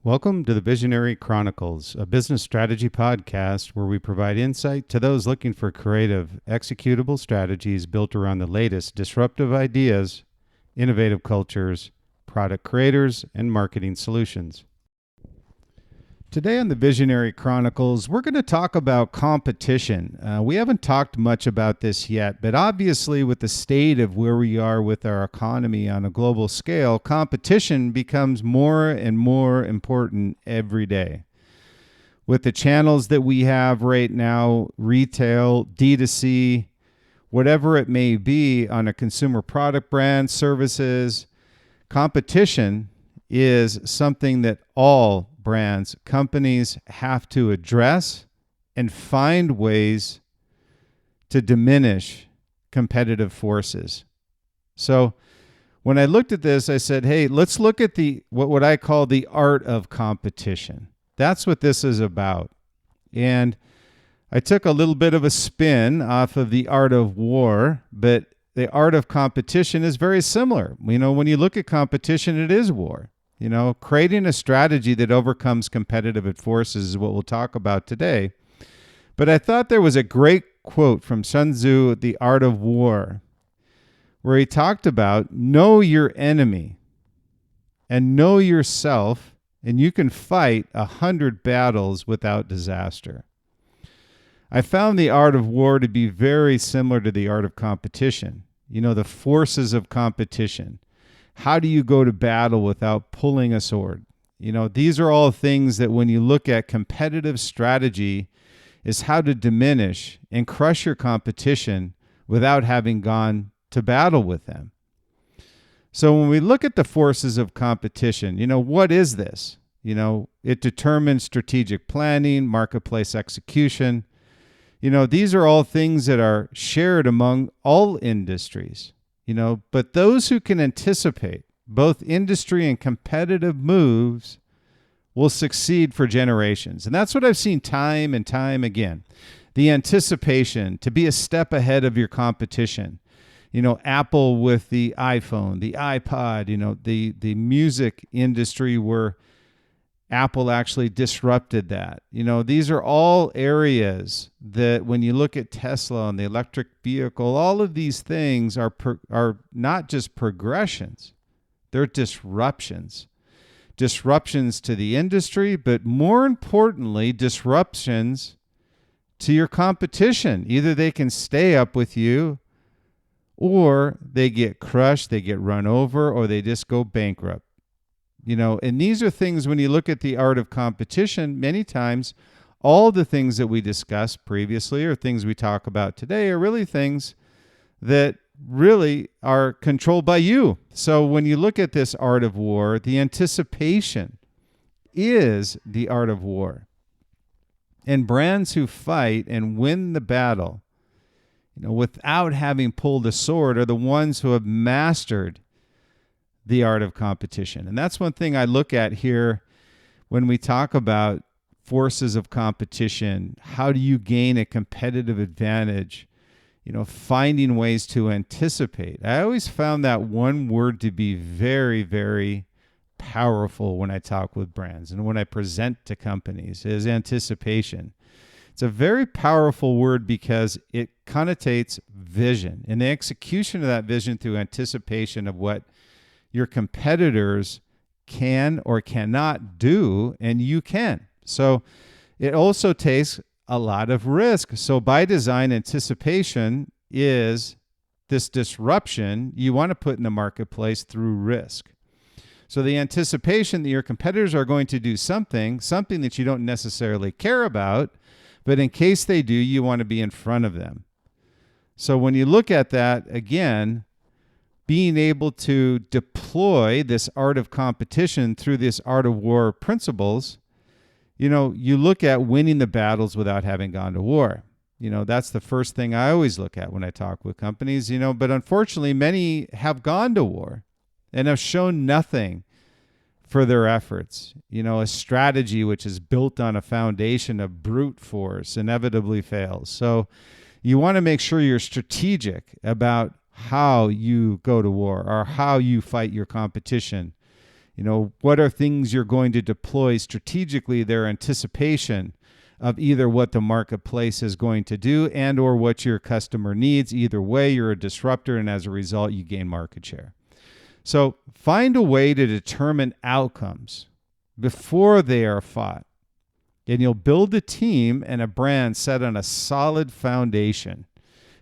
Welcome to the Visionary Chronicles, a business strategy podcast where we provide insight to those looking for creative, executable strategies built around the latest disruptive ideas, innovative cultures, product creators, and marketing solutions. Today on the Visionary Chronicles, we're going to talk about competition. We haven't talked much about this yet, but obviously with the state of where we are with our economy on a global scale, competition becomes more and more important every day. With the channels that we have right now, retail, D2C, whatever it may be on a consumer product brand, services, competition is something that all brands, companies have to address and find ways to diminish competitive forces. So when I looked at this, I said, hey, let's look at what I call the art of competition. That's what this is about. And I took a little bit of a spin off of the art of war, but the art of competition is very similar. When you look at competition, it is war. Creating a strategy that overcomes competitive forces is what we'll talk about today. But I thought there was a great quote from Sun Tzu, The Art of War, where he talked about know your enemy and know yourself, and you can fight 100 battles without disaster. I found the art of war to be very similar to the art of competition. The forces of competition. How do you go to battle without pulling a sword? These are all things that when you look at competitive strategy is how to diminish and crush your competition without having gone to battle with them. So when we look at the forces of competition, what is this? It determines strategic planning, marketplace execution. These are all things that are shared among all industries. But those who can anticipate both industry and competitive moves will succeed for generations. And that's what I've seen time and time again. The anticipation to be a step ahead of your competition. Apple with the iPhone, the iPod, the music industry where Apple actually disrupted that. These are all areas that when you look at Tesla and the electric vehicle, all of these things are not just progressions, they're disruptions. Disruptions to the industry, but more importantly, disruptions to your competition. Either they can stay up with you or they get crushed, they get run over, or they just go bankrupt. And these are things when you look at the art of competition, many times all the things that we discussed previously or things we talk about today are really things that really are controlled by you. So when you look at this art of war, the anticipation is the art of war. And brands who fight and win the battle, without having pulled a sword are the ones who have mastered the art of competition. And that's one thing I look at here when we talk about forces of competition. How do you gain a competitive advantage? Finding ways to anticipate. I always found that one word to be very, very powerful when I talk with brands and when I present to companies is anticipation. It's a very powerful word because it connotates vision and the execution of that vision through anticipation of what your competitors can or cannot do, and you can. So it also takes a lot of risk. So by design, anticipation is this disruption you want to put in the marketplace through risk. So the anticipation that your competitors are going to do something that you don't necessarily care about, but in case they do, you want to be in front of them. So when you look at that, again, being able to deploy this art of competition through this art of war principles, you look at winning the battles without having gone to war. That's the first thing I always look at when I talk with companies, but unfortunately many have gone to war and have shown nothing for their efforts. A strategy which is built on a foundation of brute force inevitably fails. So you want to make sure you're strategic about how you go to war or how you fight your competition. What are things you're going to deploy strategically, their anticipation of either what the marketplace is going to do and or what your customer needs. Either way, you're a disruptor, and as a result, you gain market share. So find a way to determine outcomes before they are fought. And you'll build a team and a brand set on a solid foundation.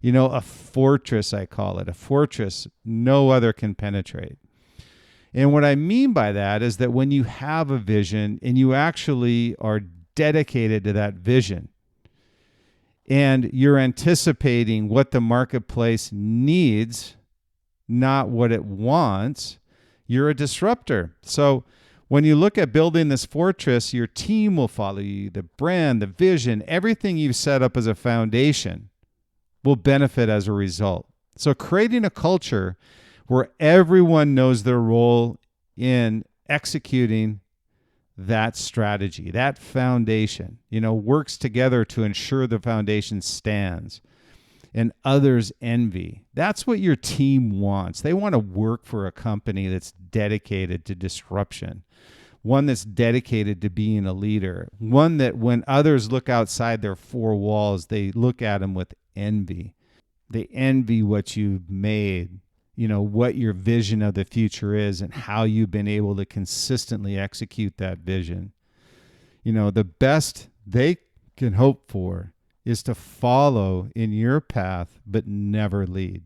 A fortress, I call it. A fortress no other can penetrate. And what I mean by that is that when you have a vision and you actually are dedicated to that vision and you're anticipating what the marketplace needs, not what it wants, you're a disruptor. So when you look at building this fortress, your team will follow you. The brand, the vision, everything you've set up as a foundation will benefit as a result. So creating a culture where everyone knows their role in executing that strategy, that foundation, works together to ensure the foundation stands and others envy. That's what your team wants. They want to work for a company that's dedicated to disruption, one that's dedicated to being a leader, one that when others look outside their four walls, they look at them with envy. They envy what you've made, what your vision of the future is and how you've been able to consistently execute that vision. The best they can hope for is to follow in your path, but never lead.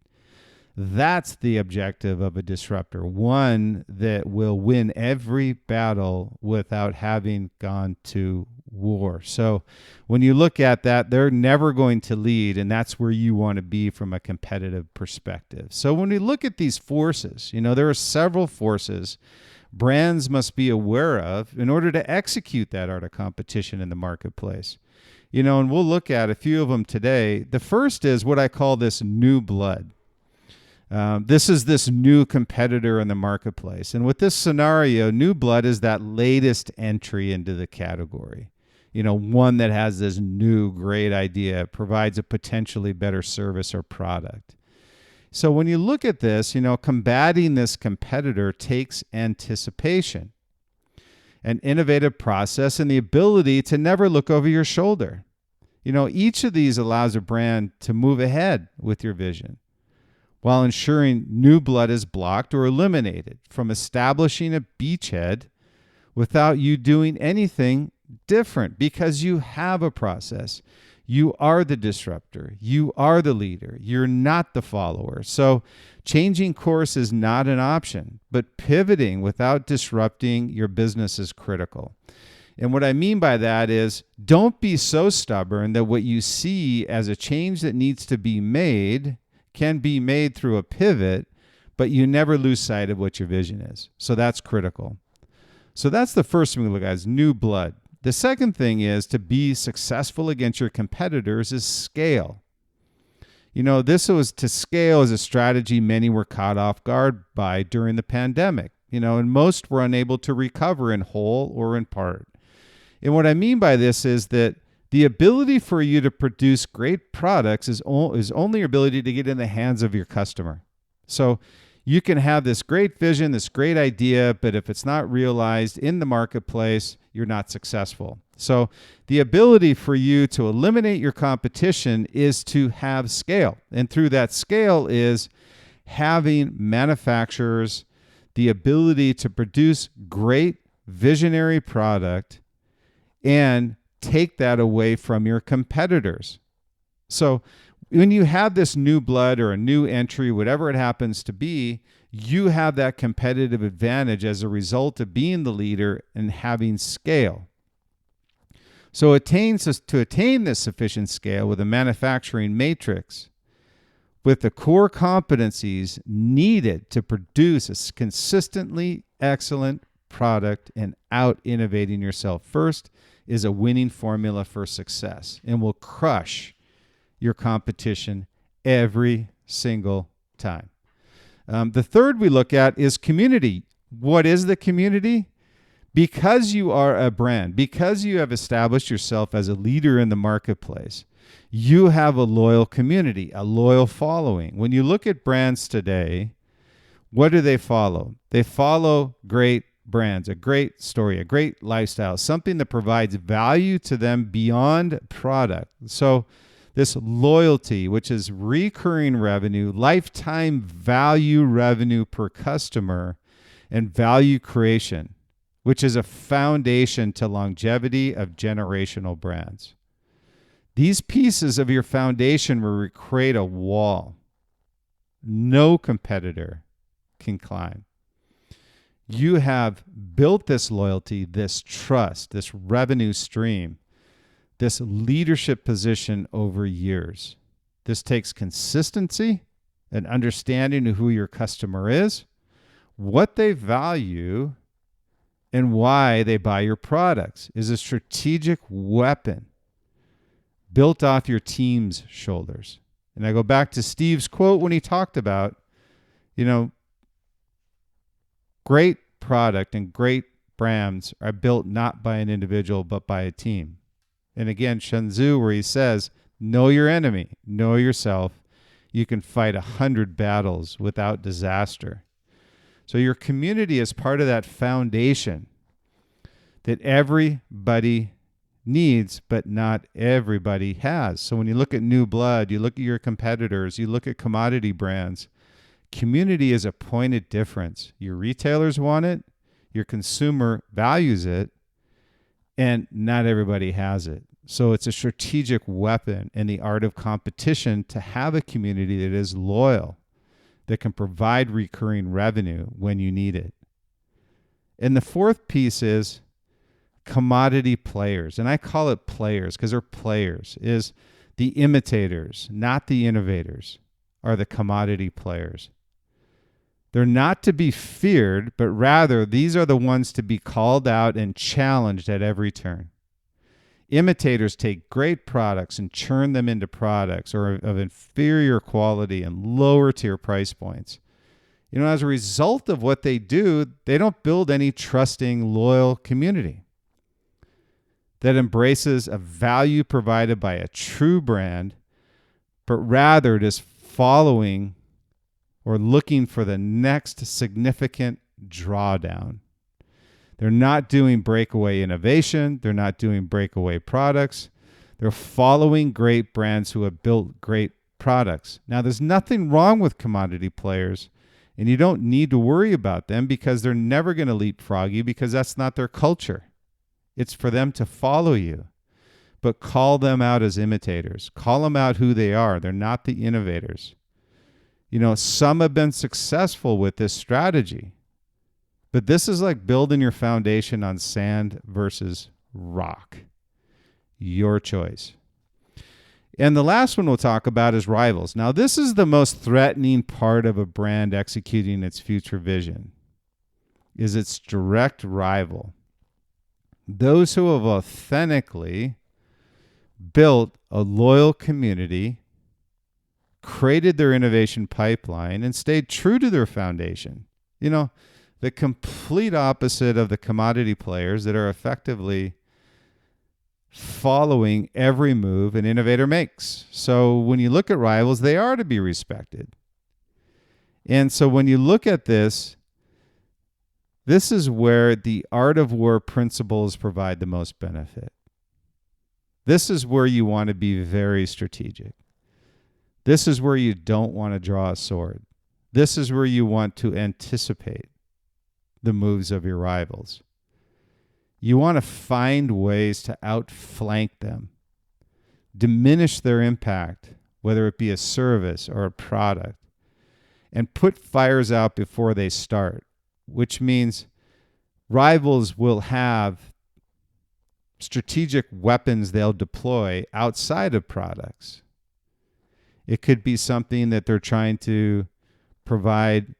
That's the objective of a disruptor, one that will win every battle without having gone to war. So when you look at that, they're never going to lead, and that's where you want to be from a competitive perspective. So when we look at these forces, there are several forces brands must be aware of in order to execute that art of competition in the marketplace. And we'll look at a few of them today. The first is what I call this new blood. This is this new competitor in the marketplace. And with this scenario, new blood is that latest entry into the category. One that has this new great idea, provides a potentially better service or product. So when you look at this, combating this competitor takes anticipation, an innovative process, and the ability to never look over your shoulder. Each of these allows a brand to move ahead with your vision, while ensuring new blood is blocked or eliminated from establishing a beachhead without you doing anything different, because you have a process. You are the disruptor. You are the leader. You're not the follower. So changing course is not an option, but pivoting without disrupting your business is critical. And what I mean by that is, don't be so stubborn that what you see as a change that needs to be made can be made through a pivot, but you never lose sight of what your vision is. So that's critical. So that's the first thing we look at, is new blood. The second thing is to be successful against your competitors is scale. This was to scale as a strategy many were caught off guard by during the pandemic, and most were unable to recover in whole or in part. And what I mean by this is that the ability for you to produce great products is only your ability to get in the hands of your customer. So you can have this great vision, this great idea, but if it's not realized in the marketplace, you're not successful. So the ability for you to eliminate your competition is to have scale. And through that scale is having manufacturers the ability to produce great visionary product and take that away from your competitors. So when you have this new blood or a new entry, whatever it happens to be, you have that competitive advantage as a result of being the leader and having scale. So to attain this sufficient scale with a manufacturing matrix, with the core competencies needed to produce a consistently excellent product and out-innovating yourself first, is a winning formula for success and will crush your competition every single time. The third we look at is community. What is the community? Because you are a brand, because you have established yourself as a leader in the marketplace, you have a loyal community, a loyal following. When you look at brands today, what do they follow? They follow great brands, a great story, a great lifestyle, something that provides value to them beyond product. So this loyalty, which is recurring revenue, lifetime value revenue per customer, and value creation, which is a foundation to longevity of generational brands. These pieces of your foundation will create a wall no competitor can climb. You have built this loyalty, this trust, this revenue stream, this leadership position over years. This takes consistency, an understanding of who your customer is, what they value, and why they buy your products is a strategic weapon built off your team's shoulders. And I go back to Steve's quote when he talked about, great product and great brands are built not by an individual, but by a team. And again, Sun Tzu, where he says, know your enemy, know yourself. You can fight 100 battles without disaster. So your community is part of that foundation that everybody needs, but not everybody has. So when you look at new blood, you look at your competitors, you look at commodity brands, community is a point of difference. Your retailers want it, your consumer values it, and not everybody has it. So it's a strategic weapon in the art of competition to have a community that is loyal, that can provide recurring revenue when you need it. And the fourth piece is commodity players. And I call it players because they're players, is the imitators, not the innovators, are the commodity players. They're not to be feared, but rather these are the ones to be called out and challenged at every turn. Imitators take great products and churn them into products or of inferior quality and lower tier price points. As a result of what they do, they don't build any trusting, loyal community that embraces a value provided by a true brand, but rather it is following or looking for the next significant drawdown. They're not doing breakaway innovation. They're not doing breakaway products. They're following great brands who have built great products. Now, there's nothing wrong with commodity players, and you don't need to worry about them because they're never going to leapfrog you because that's not their culture. It's for them to follow you. But call them out as imitators. Call them out who they are. They're not the innovators. Some have been successful with this strategy. But this is like building your foundation on sand versus rock. Your choice. And the last one we'll talk about is rivals. Now, this is the most threatening part of a brand executing its future vision, is its direct rival. Those who have authentically built a loyal community, created their innovation pipeline, and stayed true to their foundation. The complete opposite of the commodity players that are effectively following every move an innovator makes. So when you look at rivals, they are to be respected. And so when you look at this is where the art of war principles provide the most benefit. This is where you want to be very strategic. This is where you don't want to draw a sword. This is where you want to anticipate the moves of your rivals. You want to find ways to outflank them, diminish their impact, whether it be a service or a product, and put fires out before they start, which means rivals will have strategic weapons they'll deploy outside of products. It could be something that they're trying to provide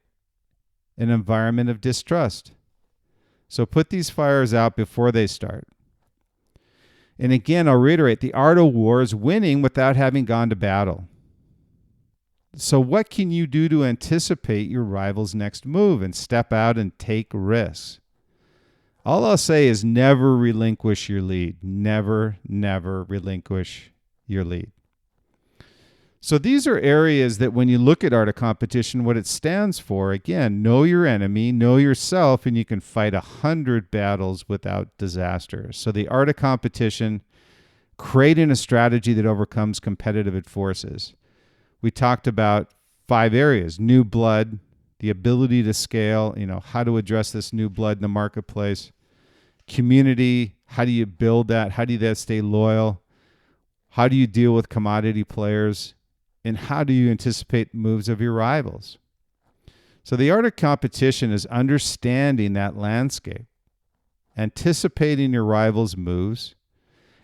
an environment of distrust. So put these fires out before they start. And again, I'll reiterate, the art of war is winning without having gone to battle. So what can you do to anticipate your rival's next move and step out and take risks? All I'll say is never relinquish your lead. Never, never relinquish your lead. So these are areas that when you look at Art of Competition, what it stands for, again, know your enemy, know yourself, and you can fight 100 battles without disaster. So the Art of Competition, creating a strategy that overcomes competitive forces. We talked about 5 areas: new blood, the ability to scale, how to address this new blood in the marketplace, community, how do you build that? How do you stay loyal? How do you deal with commodity players? And how do you anticipate moves of your rivals? So the Art of Competition is understanding that landscape, anticipating your rivals' moves,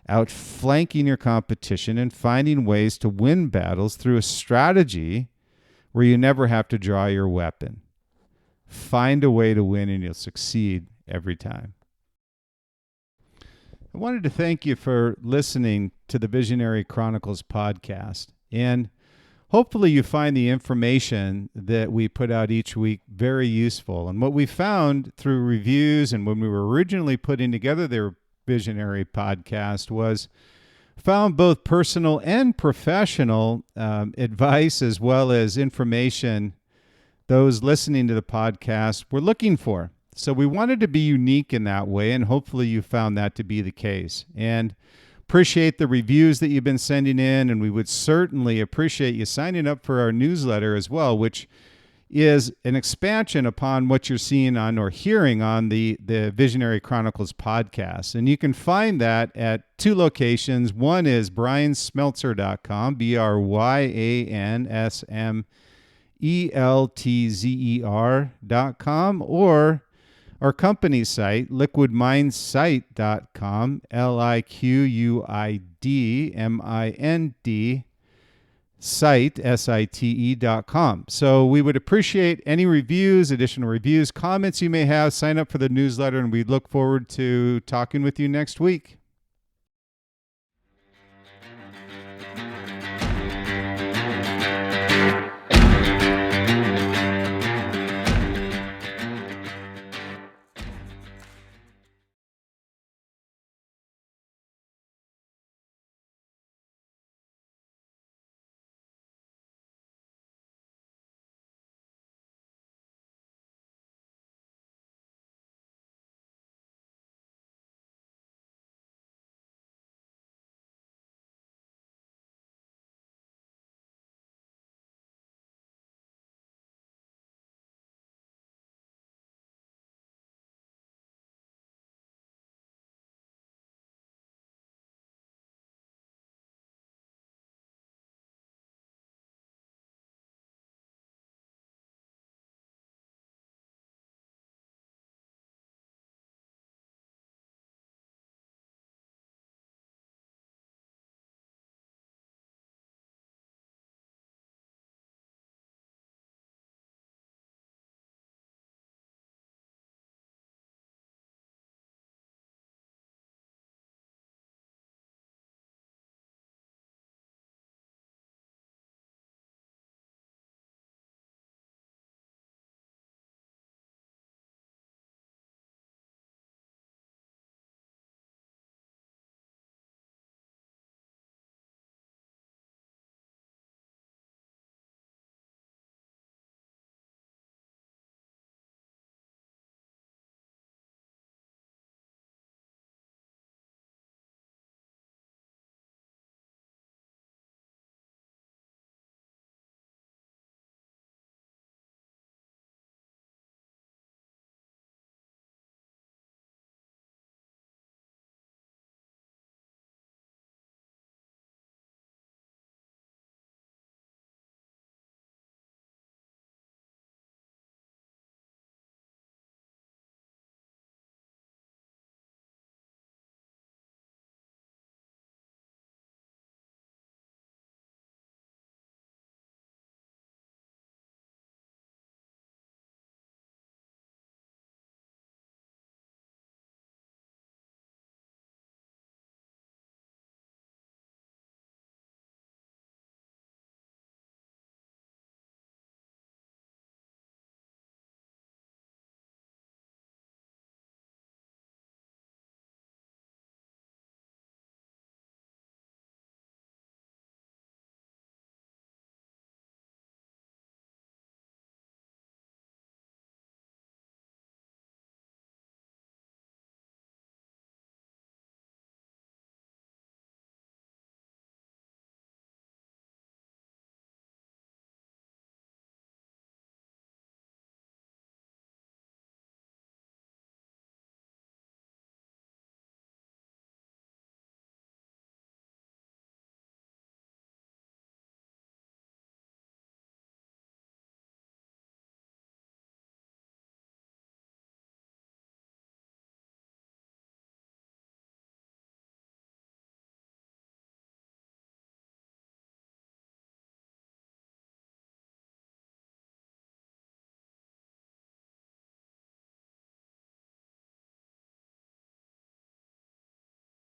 outflanking your competition, and finding ways to win battles through a strategy where you never have to draw your weapon. Find a way to win and you'll succeed every time. I wanted to thank you for listening to the Visionary Chronicles podcast. And hopefully you find the information that we put out each week very useful. And what we found through reviews and when we were originally putting together their Visionary podcast was found both personal and professional advice as well as information those listening to the podcast were looking for. So we wanted to be unique in that way, and hopefully you found that to be the case. And appreciate the reviews that you've been sending in, and we would certainly appreciate you signing up for our newsletter as well, which is an expansion upon what you're seeing on or hearing on the Visionary Chronicles podcast. And you can find that at 2 locations. One is bryansmeltzer.com, BRYANSMELTZER.com, or our company site, liquidmindsite.com, LIQUIDMIND site, SITE.com. So we would appreciate any reviews, additional reviews, comments you may have. Sign up for the newsletter, and we look forward to talking with you next week.